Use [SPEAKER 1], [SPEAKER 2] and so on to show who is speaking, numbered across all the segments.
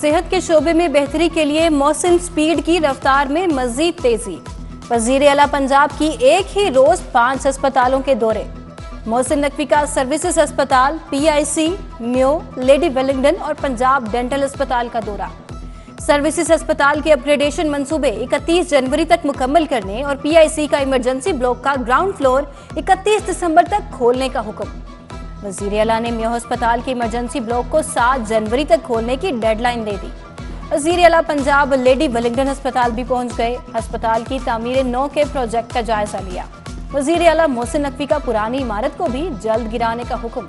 [SPEAKER 1] सेहत के शोबे में बेहतरी के लिए मोहसिन स्पीड की रफ्तार में मजीद तेजी। वजीर आला पंजाब की एक ही रोज 5 अस्पतालों के दौरे। मोहसिन नकवी का सर्विसेज अस्पताल, PIC, म्यो, लेडी वेलिंगटन और पंजाब डेंटल अस्पताल का दौरा। सर्विसेज अस्पताल के अपग्रेडेशन मंसूबे 31 जनवरी तक मुकम्मल करने और PIC का इमरजेंसी ब्लॉक का ग्राउंड फ्लोर 31 दिसंबर तक खोलने का हुक्म। वजीर आला ने म्यो अस्पताल के इमरजेंसी ब्लॉक को 7 जनवरी तक खोलने की डेडलाइन दे दी। वजीर आला पंजाब लेडी वेलिंगटन अस्पताल भी पहुंच गए। अस्पताल की तामीर 9 के प्रोजेक्ट का जायजा लिया। वजीर आला मोहसिन नकवी का पुरानी इमारत को भी जल्द गिराने का हुक्म।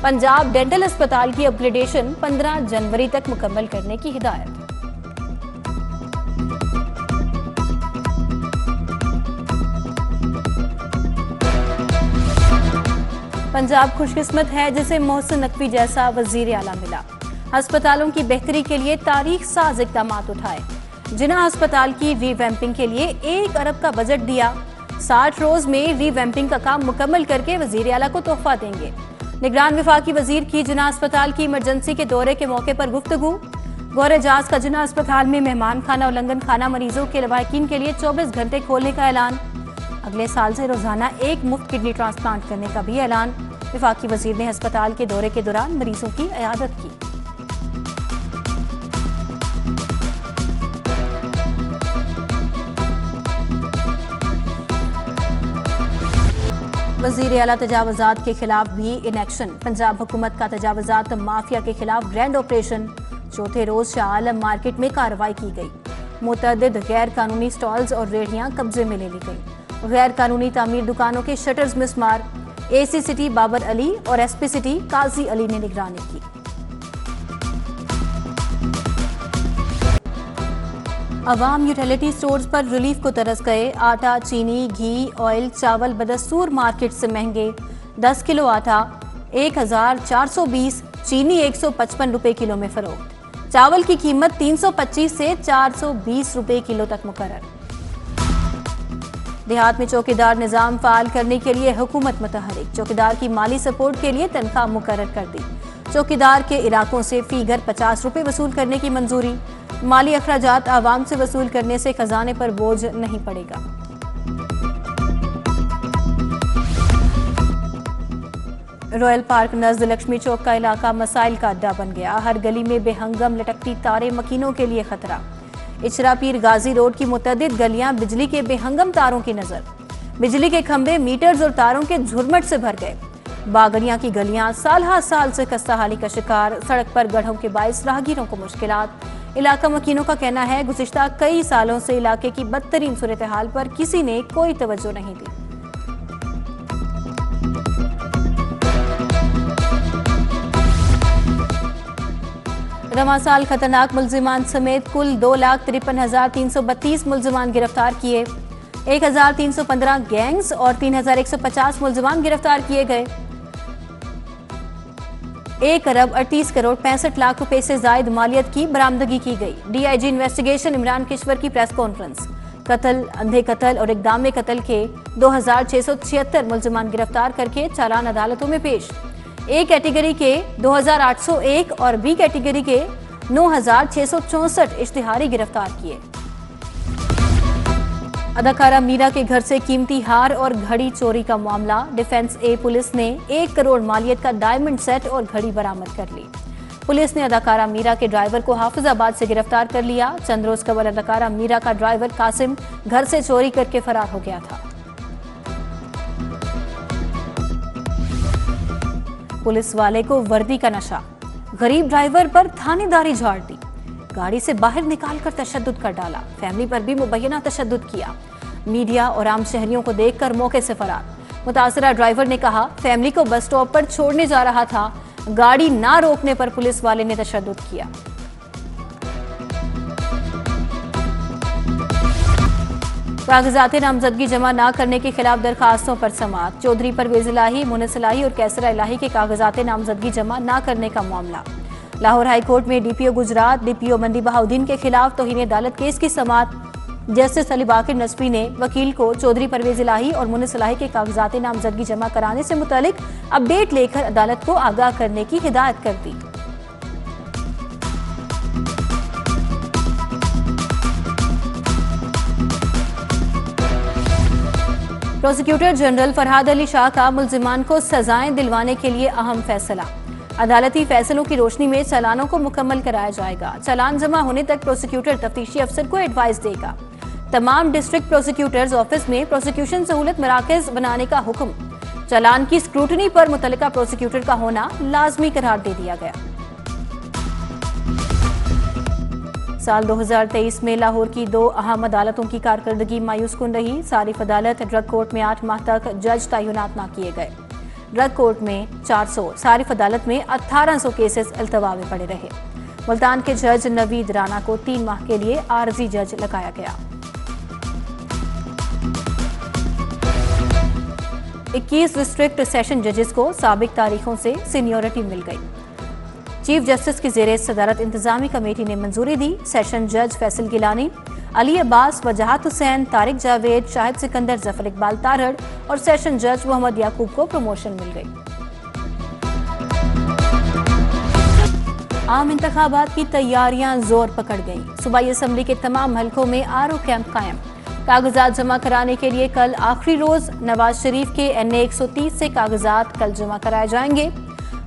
[SPEAKER 1] पंजाब डेंटल अस्पताल की अपग्रेडेशन 15 जनवरी तक मुकम्मल करने की हिदायत। पंजाब खुशकिस्मत है जिसे मोहसिन नकवी जैसा वजीर आला मिला। अस्पतालों की बेहतरी के लिए तारीख साज इकदाम उठाए। जिन्ना अस्पताल की रीवैम्पिंग के लिए 1 अरब का बजट दिया। 60 रोज में रीवैम्पिंग का काम मुकम्मल करके वजीर आला को तोहफा देंगे। निगरान वफाकी वजीर की जिन्ना अस्पताल की इमरजेंसी के दौरे के मौके पर गुफ्तगू। गौर एजाज का जिन्ना अस्पताल में मेहमान खाना और लंगन खाना मरीजों के लवाहिकीन के लिए 24 घंटे खोलने का ऐलान। अगले साल से रोजाना 1 मुफ्त किडनी ट्रांसप्लांट करने का भी ऐलान। वफाकी वजीर ने अस्पताल के दौरे के दौरान मरीजों की इयादत की। वजीर आला तजावुजात के खिलाफ भी इन एक्शन। पंजाब हुकूमत का तजावुजात माफिया के खिलाफ ग्रैंड ऑपरेशन। चौथे रोज शाह आलम मार्केट में कार्रवाई की गई। मुतअद्दिद गैर कानूनी स्टॉल्स और रेहड़ियां कब्जे में ले ली गई। गैर कानूनी तामीर दुकानों के शटर्स मिसमार। AC सिटी बाबर अली और SP सिटी काजी अली ने निगरानी की। अवाम यूटिलिटी स्टोर्स पर रिलीफ को तरस गए। आटा, चीनी, घी, ऑयल, चावल बदस्तूर मार्केट से महंगे। 10 किलो आटा 1420, चीनी 155 रुपए किलो में फरोख्त। चावल की कीमत 325 से 420 रुपए किलो तक मुकर्रर। देहात में चौकीदार निजाम फाल करने के लिए हुकूमत मुतहरिक। चौकीदार की माली सपोर्ट के लिए तनख्वाह मुकर्रर कर दी। चौकीदार के इलाकों से फी घर 50 रुपए वसूल करने की मंजूरी। माली अखराजात आवाम से वसूल करने से खजाने पर बोझ नहीं पड़ेगा। रॉयल पार्क नज़द लक्ष्मी चौक का इलाका मसाइल का अड्डा बन गया। हर गली में बेहंगम लटकती तारें, मकीनों के लिए खतरा। इचरा पीर गाजी रोड की मुतअद्दिद गलियां बिजली के बेहंगम तारों की नजर। बिजली के खंभे, मीटर्स और तारों के झुरमट से भर गए। बागड़ियां की गलियां साल हर साल से खस्ताहाली का शिकार। सड़क पर गड्ढों के बाइस राहगीरों को मुश्किलात। इलाका मकीनों का कहना है गुज़िश्ता कई सालों से इलाके की बदतरीन सूरत हाल पर किसी ने कोई तवज्जो नहीं दी। रवां साल खतरनाक मुलजिमान समेत कुल 2,53,332 मुलजिमान गिरफ्तार किए। 1,315 गैंग्स और 3,150 मुलजिमान गिरफ्तार किए गए। 1 अरब 38 करोड़ 65 लाख रुपए से जायद मालियत की बरामदगी की गई। DIG इन्वेस्टिगेशन इमरान किश्वर की प्रेस कॉन्फ्रेंस। कत्ल, अंधे कत्ल और इक़दाम कत्ल के 2,676 मुलजिमान गिरफ्तार करके चालान अदालतों में पेश। A कैटेगरी के 2,801 और B कैटेगरी के 9,664 इश्तिहारी गिरफ्तार किए। अदाकारा मीरा के घर से कीमती हार और घड़ी चोरी का मामला। डिफेंस A पुलिस ने 1 करोड़ मालियत का डायमंड सेट और घड़ी बरामद कर ली। पुलिस ने अदाकारा मीरा के ड्राइवर को हाफिजाबाद से गिरफ्तार कर लिया। चंद रोज कबल अदाकारा मीरा का ड्राइवर कासिम घर से चोरी करके फरार हो गया था। पुलिस वाले को वर्दी का नशा। गरीब ड्राइवर पर थानेदारी झाड़ दी। गाड़ी से बाहर निकालकर तशद्दुद कर डाला। फैमिली पर भी मुबैना तशद्दुद किया। मीडिया और आम शहरियों को देखकर मौके से फरार। मुतासरा ड्राइवर ने कहा फैमिली को बस स्टॉप पर छोड़ने जा रहा था। गाड़ी ना रोकने पर पुलिस वाले ने तशद्दुद किया। कागजात नामजदगी जमा न करने के खिलाफ दरखास्तों पर समाअत। चौधरी परवेज इलाही, मुनिस इलाही और कैसरा इलाही के कागजात नामजदगी जमा न करने का मामला। लाहौर हाई कोर्ट में DPO गुजरात, DPO मंदी बहाउद्दीन के खिलाफ तौहीन अदालत केस की समाअत। जस्टिस अली बाकिर नसवी ने वकील को चौधरी परवेज इलाही और मुनिस इलाही के कागजात नामजदगी जमा कराने से मुतालिक अपडेट लेकर अदालत को आगाह करने की हिदायत कर दी। प्रोसिक्यूटर जनरल फरहाद अली शाह का मुल्जिमान को सजाएं दिलवाने के लिए अहम फैसला। अदालती फैसलों की रोशनी में चालानों को मुकम्मल कराया जाएगा। चालान जमा होने तक प्रोसिक्यूटर तफ्तीशी अफसर को एडवाइस देगा। तमाम डिस्ट्रिक्ट प्रोसिक्यूटर्स ऑफिस में प्रोसिक्यूशन सहूलत मराकज बनाने का हुक्म। चालान की स्क्रूटनी पर मुतल्लिका प्रोसिक्यूटर का होना लाजमी करार दे दिया गया। साल 2023 में लाहौर की 2 अहम अदालतों की कारकर्दगी मायूस कुन रही। सारिफ अदालत ड्रग कोर्ट में 8 माह तक जज तैनात न किए गए। ड्रग कोर्ट में 400, सारिफ अदालत में 1800 केसेस अल्तवा में पड़े रहे। मुल्तान के जज नवीद राना को 3 माह के लिए आरजी जज लगाया गया। 21 डिस्ट्रिक्ट सेशन जजेस को साबिक तारीखों से सीनियरिटी मिल गई। चीफ जस्टिस की ज़ेरे सदारत इंतजामी कमेटी ने मंजूरी दी। सेशन जज फैसल गिलानी, अली अब्बास, वजाहत हुसैन, तारिक जावेद, शाहिद सिकंदर, जफर इकबाल तारड़ और सेशन जज मोहम्मद याकूब को प्रमोशन मिल गई। आम इंतखाबात की तैयारियां जोर पकड़ गईं। सूबाई असम्बली के तमाम हलकों में आरओ कैंप कायम। कागजात जमा कराने के लिए कल आखिरी रोज। नवाज शरीफ के NA 130 से कागजात कल जमा कराए जाएंगे।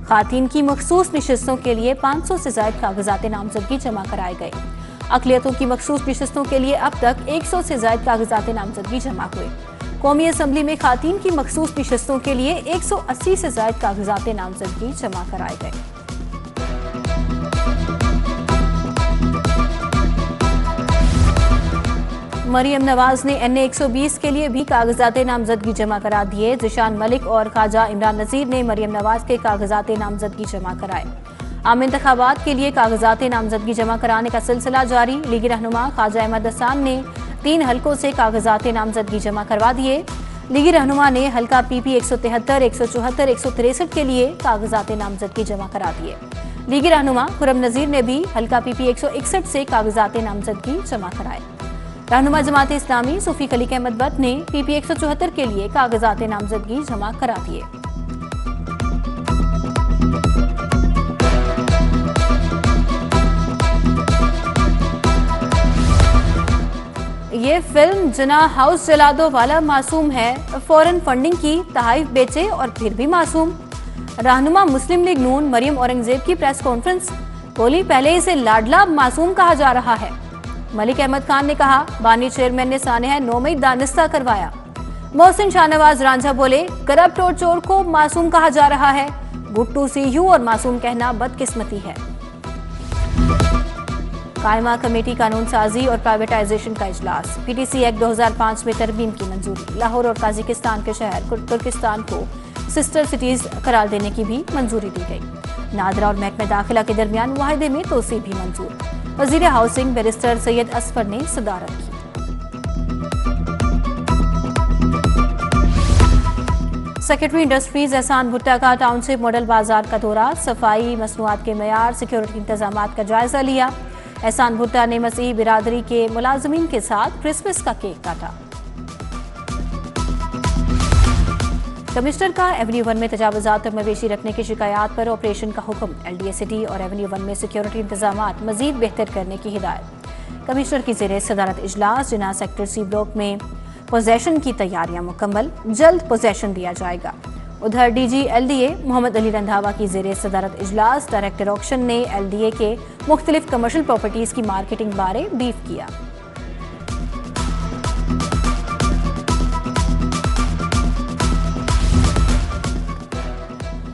[SPEAKER 1] खातीन की मखसूस निशस्तों के लिए 500 से ज्यादा कागजात नामजदगी जमा कराए गए। अक़लियतों की मखसूस निशस्तों के लिए अब तक 100 से ज्यादा कागजात नामजदगी जमा हुए। कौमी असम्बली में खातीन की मखसूस निशस्तों के लिए 180 से ज्यादा कागजात नामजदगी जमा कराए गए। मरियम नवाज ने NA 120 के लिए भी कागजात नामजदगी जमा करा दिए। जिशान मलिक और ख्वाजा इमरान नज़ीर ने मरियम नवाज के कागजात नामजदगी जमा कराए। आम इंतखाबात के लिए कागजात नामजदगी जमा कराने का सिलसिला जारी। लीगी रहनुमा ख्वाजा अहमद हसन ने 3 हलकों से कागजात नामजदगी जमा करवा दिए। लीगी रहनुमा ने हल्का PP 173, 174, 163 के लिए कागजात नामजदगी जमा करा दिए। लीगी रहनुमा खुरम नज़ीर ने भी हल्का PP 161 से कागजात नामजदगी जमा कराए। रहनुमा जमात इस्लामी सूफी खलीक अहमद बट ने PP 174 के लिए कागजात नामजदगी जमा करा दिए। ये फिल्म जना हाउस जला दो वाला मासूम है। फौरन फंडिंग की, तहाइफ बेचे और फिर भी मासूम। रहनुमा मुस्लिम लीग नून मरियम औरंगजेब की प्रेस कॉन्फ्रेंस। बोली, पहले इसे लाडला मासूम कहा जा रहा है। मलिक अहमद खान ने कहा, बानी चेयरमैन ने सानेहा 9 मई दानिस्ता करवाया। मोहसिन शाहनवाज रांझा बोले, करप्ट और चोर को मासूम कहा जा रहा है। गुट्टू CU और मासूम कहना बदकिस्मती है। कायमा कमेटी कानून साजी और प्राइवेटाइजेशन का इजलास। PTC एक्ट 2005 में तरमीम की मंजूरी। लाहौर और ताजिकिस्तान के शहर तुर्किस्तान को सिस्टर सिटीज करार देने की भी मंजूरी दी गई। नादरा और महकमे दाखिला के दरमियान मुआहदे में तोसी भी मंजूर। वजीर हाउसिंग बैरिस्टर सैयद असफर ने सदारत की। सेक्रेटरी इंडस्ट्रीज एहसान भुट्टा का टाउनशिप मॉडल बाजार का दौरा। सफाई, मसनूआत के मयार, सिक्योरिटी इंतजामात का जायजा लिया। एहसान भुट्टा ने मसीही बिरादरी के मुलाजमीन के साथ क्रिसमस का केक काटा। कमिश्नर का एवेन्यू 1 में तजावुजात और मवेशी रखने की शिकायत पर ऑपरेशन का हुक्म। LDA सिटी और एवेन्यू 1 में सिक्योरिटी इंतजामात मजीद बेहतर करने की हिदायत। कमिश्नर की ज़ेरे सदारत इजलास। जिना सेक्टर C ब्लॉक में पोजेशन की तैयारियां मुकम्मल, जल्द पोजेशन दिया जाएगा। उधर DG LDA मोहम्मद अली रंधावा की ज़ेरे सदारत इजलास। डायरेक्टर ऑक्शन ने LDA के मुख्तलिफ कमर्शियल प्रॉपर्टीज़ की मार्केटिंग बारे ब्रीफ किया।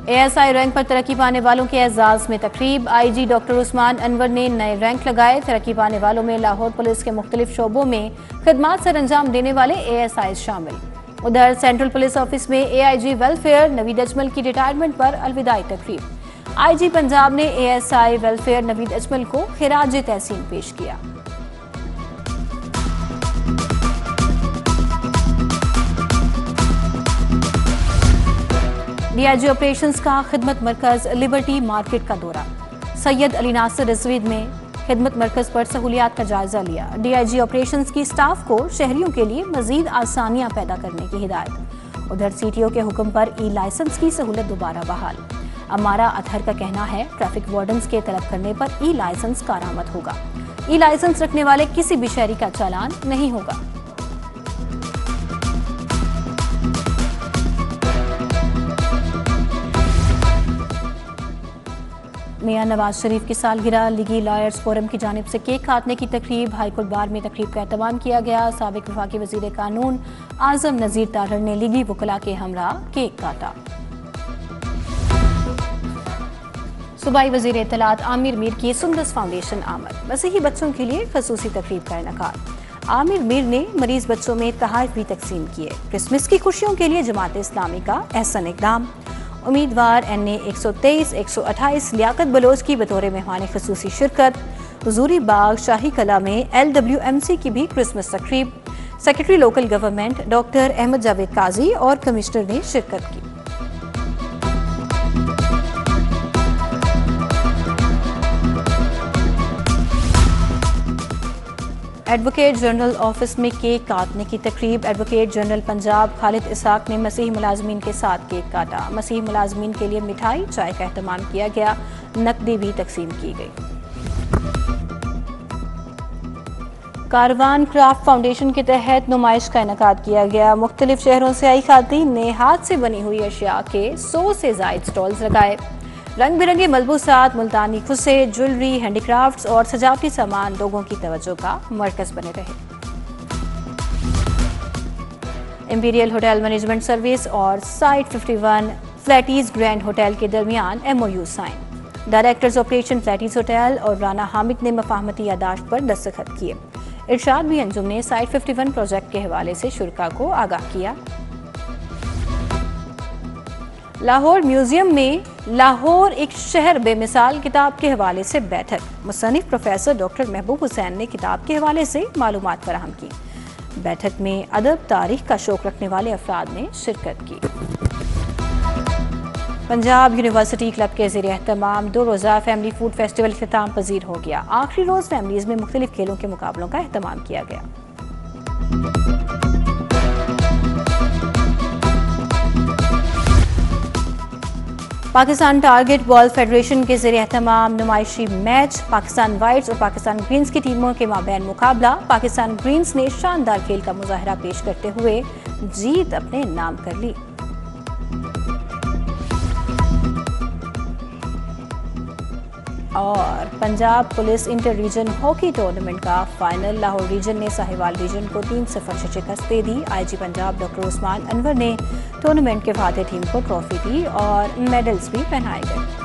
[SPEAKER 1] ASI रैंक पर तरक्की पाने वालों के एजाज में तकरीब। IG डॉक्टर उस्मान अनवर ने नए रैंक लगाए। तरक्की पाने वालों में लाहौर पुलिस के मुख्तलिफ शोबों में खिदमात सर अंजाम देने वाले ASI शामिल। उधर सेंट्रल पुलिस ऑफिस में AIG वेलफेयर नवीद अजमल की रिटायरमेंट पर अलविदाई तकरीब। IG पंजाब ने ASI वेलफेयर नवीद अजमल को खिराज तहसीन पेश किया। DIG ऑपरेशंस का खिदमत मरकज लिबर्टी मार्केट का दौरा। सैयद अली नासिर रिजवीद में खिदमत मरकज पर सहूलियात का जायजा लिया। DIG ऑपरेशंस की स्टाफ को शहरियों के लिए मजीद आसानियां पैदा करने की हिदायत। उधर CTO के हुक्म पर ई-लाइसेंस की सहूलत दोबारा बहाल। अमारा अतहर का कहना है, ट्रैफिक वार्डन्स के तलब करने पर ई-लाइसेंस कारामद होगा। ई-लाइसेंस रखने वाले किसी भी शहरी का चालान नहीं होगा। मियां नवाज शरीफ की सालगिरह, लीगी लॉयर्स फोरम की जानिब से केक काटने की तकरीब, हाईकोर्ट बार में तकरीब का एहतमाम किया गया। साबिक वफाकी वजीर कानून आजम नज़ीर तारड़ ने लीगी वकला के हमरा केक काटा। सूबाई वजीर इत्तलात आमिर मीर की सुंदस फाउंडेशन आमद, मसीही बच्चों के लिए खसूसी तकरीब का इनेकाद। आमिर मीर ने मरीज बच्चों में तोहफे भी तकसीम किए। क्रिसमस की खुशियों के लिए जमात इस्लामी का एहसन इकदाम। उम्मीदवार NA 123 128 लियाकत बलोच की बतौर मेहमान खसूसी शिरकत। हुजूरी बाग शाही कला में LWMC की भी क्रिसमस तकरीब। Secretary local government doctor Ahmad Javed Qazi और कमिश्नर ने शिरकत की। एडवोकेट जनरल ऑफिस में केक काटने की तकरीब। एडवोकेट जनरल पंजाब खालिद इसाक ने मसीही मुलाजमीन के साथ केक काटा। मसीही मुलाजमीन के लिए मिठाई चाय का एहतमाम किया गया, नकदी भी तकसीम की गई। कारवान क्राफ्ट फाउंडेशन के तहत नुमाइश का इनेकाद किया गया। मुख्तलिफ शहरों से आई खातीन ने हाथ से बनी हुई अशिया के 100 से जायद स्टॉल्स लगाए। रंग बिरंगे मलबूसात, मुल्तानी खुसे, ज्वेलरी, हैंडीक्राफ्ट्स और सजावटी सामान लोगों की तवज्जो का मरकज बने रहे। इंपीरियल होटल मैनेजमेंट सर्विस और साइट 51 फ्लैटीज ग्रैंड होटल के दरमियान MOU sign. Directors operation Flatties hotel और राना हामिद ने मफाहमती यादाश्त पर दस्तखत किए। इरशाद भी अंजुम ने साइट 51 प्रोजेक्ट के हवाले से शुरा को आगाह किया। लाहौर म्यूजियम में लाहौर एक शहर बेमिसाल किताब के हवाले से बैठक। मुसन्निफ प्रोफेसर डॉक्टर महबूब हुसैन ने किताब के हवाले से मालूमात फराहम की। बैठक में अदब तारीख का शौक रखने वाले अफराद ने शिरकत की। पंजाब यूनिवर्सिटी क्लब के ज़रिए एहतमाम 2 रोज़ा फैमिली फूड फेस्टिवल इख्तिताम पजीर हो गया। आखिरी रोज़ फैमिलीज़ में मुख्तलिफ खेलों के मुकाबलों का एहतमाम किया गया। पाकिस्तान टारगेट बॉल फेडरेशन के ज़रिए एहतमाम नुमाइशी मैच। पाकिस्तान वाइट्स और पाकिस्तान ग्रीन्स की टीमों के माबैन मुकाबला। पाकिस्तान ग्रीन्स ने शानदार खेल का मुजाहरा पेश करते हुए जीत अपने नाम कर ली। और Punjab police inter region hockey tournament का फाइनल। लाहौर रीजन ने साहिवाल रीजन को 3-0 से शिकस्त दे दी। IG पंजाब डॉक्टर उस्मान अनवर ने टूर्नामेंट के फाते टीम को ट्रॉफी दी और मेडल्स भी पहनाए गए।